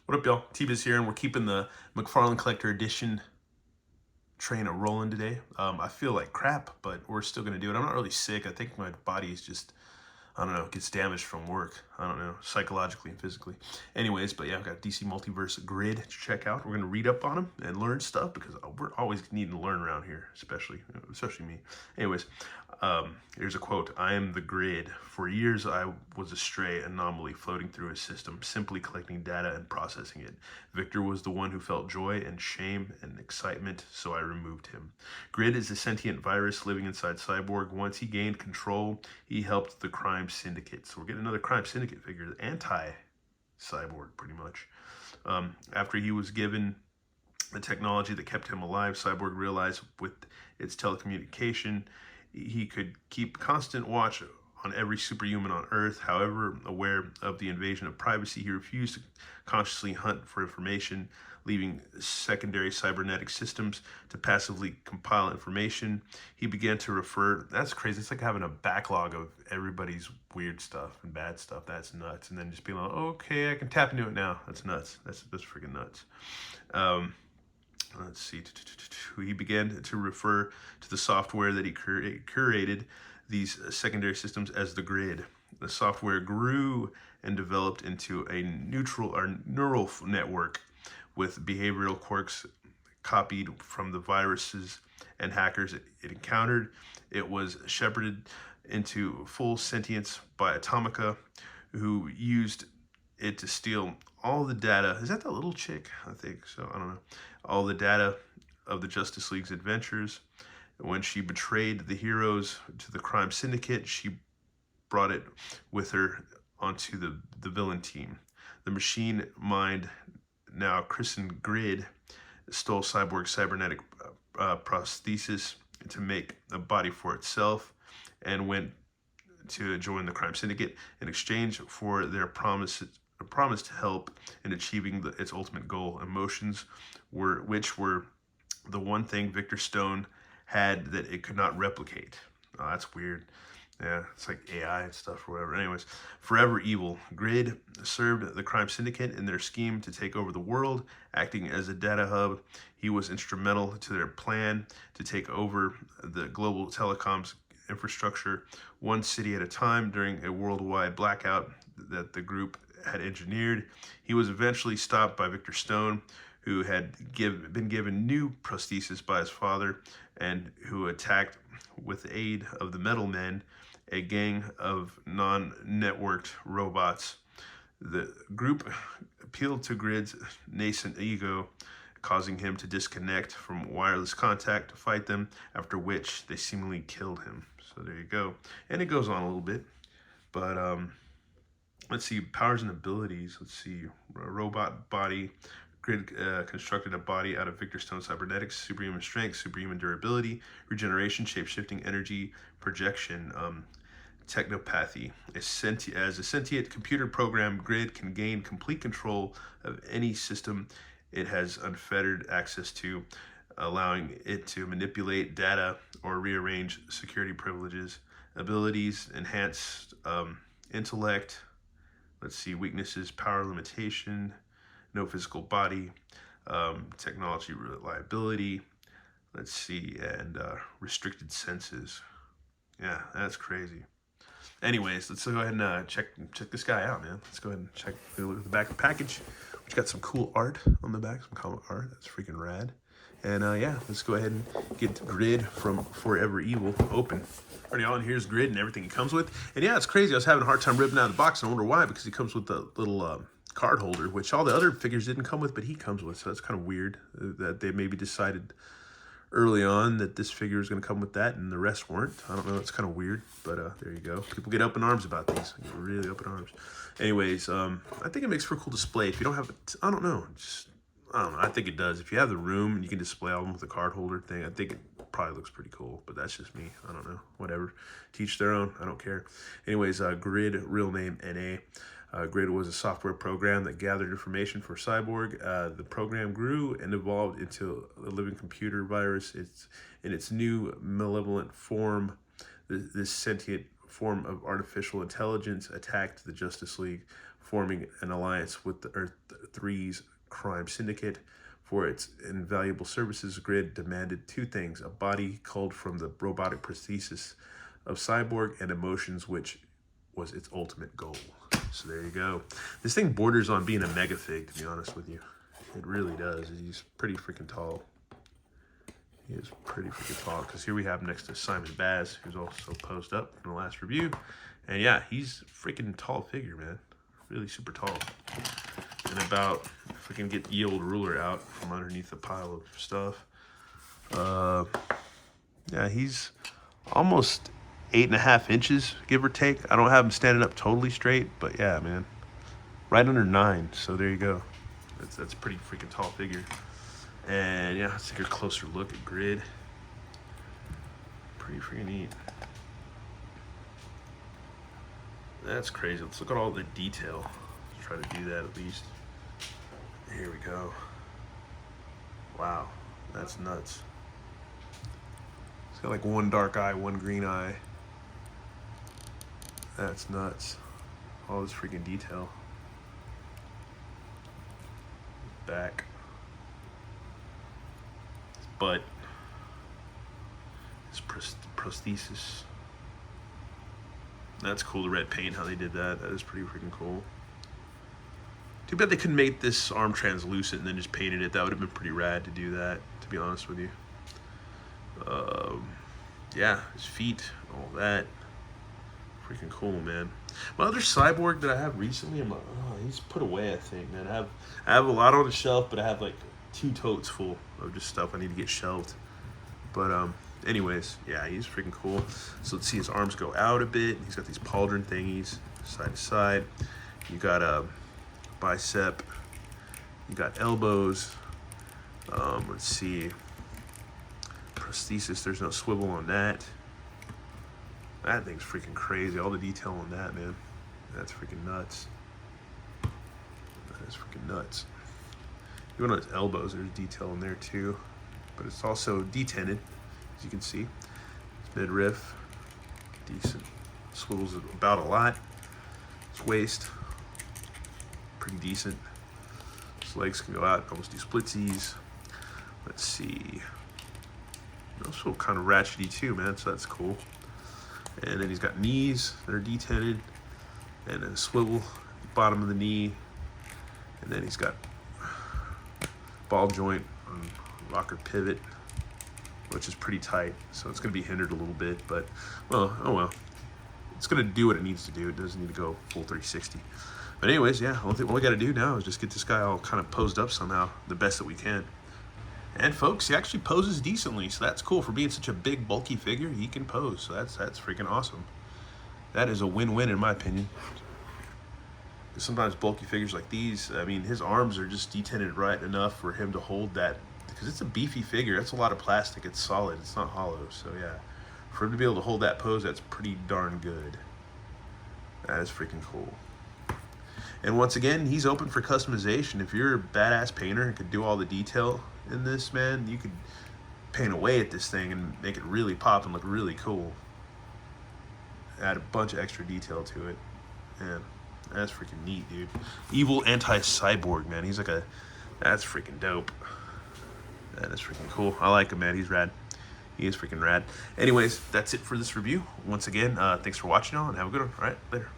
What up, y'all? T-Biz here, and we're keeping the McFarlane Collector Edition train rolling today. I feel like crap, but we're still going to do it. I'm not really sick. I think my body is just, I don't know, gets damaged from work. I don't know, psychologically and physically. Anyways, but yeah, I've got DC Multiverse Grid to check out. We're going to read up on them and learn stuff because we're always needing to learn around here, especially me. Anyways, here's a quote. "I am the grid. For years I was a stray anomaly floating through a system, simply collecting data and processing it. Victor was the one who felt joy and shame and excitement, so I removed him. Grid is a sentient virus living inside Cyborg. Once he gained control, he helped the crime syndicate." So we're getting another crime syndicate figure, anti-Cyborg pretty much. After he was given the technology that kept him alive, Cyborg realized with its telecommunication, he could keep constant watch on every superhuman on Earth. However, aware of the invasion of privacy, he refused to consciously hunt for information, leaving secondary cybernetic systems to passively compile information. He began to refer, that's crazy, it's like having a backlog of everybody's weird stuff and bad stuff. That's nuts. And then just being like, okay, I can tap into it now. That's nuts. That's freaking nuts. Let's see. He began to refer to the software that he curated these secondary systems as the grid. The software grew and developed into a neural network with behavioral quirks copied from the viruses and hackers it encountered. It was shepherded into full sentience by Atomica, who used it to steal all the data. Is that the little chick? I think so. I don't know. All the data of the Justice League's adventures. When she betrayed the heroes to the crime syndicate, she brought it with her onto the villain team. The machine mind, now christened Grid, stole Cyborg's cybernetic prosthesis to make a body for itself and went to join the crime syndicate in exchange for their promise to help in achieving its ultimate goal. Emotions which were the one thing Victor Stone had that it could not replicate. Oh, that's weird. Yeah, it's like AI and stuff or whatever. Anyways, forever evil. Grid served the crime syndicate in their scheme to take over the world. Acting as a data hub, he was instrumental to their plan to take over the global telecoms infrastructure, one city at a time, during a worldwide blackout that the group had engineered. He was eventually stopped by Victor Stone, who had been given new prosthesis by his father, and who attacked with the aid of the Metal Men, a gang of non-networked robots. The group appealed to Grid's nascent ego, causing him to disconnect from wireless contact to fight them, after which they seemingly killed him. So there you go. And it goes on a little bit, but let's see, powers and abilities. Let's see, robot body. Grid constructed a body out of Victor Stone cybernetics, superhuman strength, superhuman durability, regeneration, shape-shifting energy, projection, technopathy. As a sentient computer program, Grid can gain complete control of any system it has unfettered access to, allowing it to manipulate data or rearrange security privileges. Abilities: enhanced intellect. Let's see, weaknesses: power limitation, no physical body, technology reliability. Let's see, and restricted senses. Yeah, that's crazy. Anyways, let's go ahead and check this guy out, man. Let's go ahead and check the back of the package, which got some cool art on the back, some comic art. That's freaking rad. And yeah, let's go ahead and get Grid from Forever Evil open. Already on, here's Grid and everything he comes with. And yeah, it's crazy. I was having a hard time ripping out of the box, and I wonder why, because he comes with the little card holder, which all the other figures didn't come with, but he comes with. So that's kind of weird that they maybe decided early on that this figure is going to come with that and the rest weren't. I don't know. It's kind of weird, but there you go. People get up in arms about these. Get really up in arms. Anyways, I think it makes for a cool display. If you don't have it, I don't know. I think it does. If you have the room and you can display all of them with a card holder thing, I think it probably looks pretty cool, but that's just me. I don't know. Whatever. Teach their own. I don't care. Anyways, Grid, real name NA. Grid was a software program that gathered information for Cyborg. The program grew and evolved into a living computer virus. It's in its new malevolent form. This sentient form of artificial intelligence attacked the Justice League, forming an alliance with the Earth 3's crime syndicate. For its invaluable services, Grid demanded two things: a body culled from the robotic prosthesis of Cyborg and emotions, which was its ultimate goal. So there you go. This thing borders on being a mega fig, to be honest with you. It really does. He's pretty freaking tall. He is pretty freaking tall, because here we have next to Simon Baz, who's also posed up in the last review. And yeah, he's a freaking tall figure, man. Really super tall. And about, if we can get the old ruler out from underneath the pile of stuff. Yeah, he's almost 8.5 inches, give or take. I don't have him standing up totally straight, but yeah, man. Right under 9, so there you go. That's a pretty freaking tall figure. And yeah, let's take a closer look at Grid. Pretty freaking neat. That's crazy. Let's look at all the detail. Let's try to do that at least. Here we go. Wow, that's nuts. It's got like one dark eye, one green eye. That's nuts. All this freaking detail. Back. His butt. His prosthesis. That's cool, the red paint, how they did that. That is pretty freaking cool. Too bad they couldn't make this arm translucent and then just painted it. That would have been pretty rad to do that, to be honest with you. Yeah, his feet, all that. Freaking cool, man. My other Cyborg that I have recently, I'm like, oh, he's put away, I think, man. I have a lot on the shelf, but I have like 2 totes full of just stuff I need to get shelved. But anyways, yeah, he's freaking cool. So let's see, his arms go out a bit. He's got these pauldron thingies side to side. You got a bicep. You got elbows. Let's see. Prosthesis, there's no swivel on that. That thing's freaking crazy. All the detail on that, man. That's freaking nuts. That is freaking nuts. Even on his elbows, there's detail in there too. But it's also detented, as you can see. His midriff, decent. Swivels about a lot. His waist, pretty decent. His legs can go out, almost do splitsies. Let's see. Also kind of ratchety too, man, so that's cool. And then he's got knees that are detented, and a swivel at the bottom of the knee. And then he's got ball joint on rocker pivot, which is pretty tight, so it's going to be hindered a little bit, but well, oh well. It's going to do what it needs to do. It doesn't need to go full 360. But anyways, yeah, all we got to do now is just get this guy all kind of posed up somehow, the best that we can. And folks, he actually poses decently, so that's cool. For being such a big, bulky figure, he can pose, so that's freaking awesome. That is a win-win in my opinion. Because sometimes bulky figures like these, I mean, his arms are just detented right enough for him to hold that, because it's a beefy figure. That's a lot of plastic. It's solid. It's not hollow, so yeah. For him to be able to hold that pose, that's pretty darn good. That is freaking cool. And once again, he's open for customization. If you're a badass painter and could do all the detail in this, man, you could paint away at this thing and make it really pop and look really cool. Add a bunch of extra detail to it. Man, that's freaking neat, dude. Evil anti-cyborg, man. He's like a, that's freaking dope. That is freaking cool. I like him, man. He's rad. He is freaking rad. Anyways, that's it for this review. Once again, thanks for watching all, and have a good one. All right, later.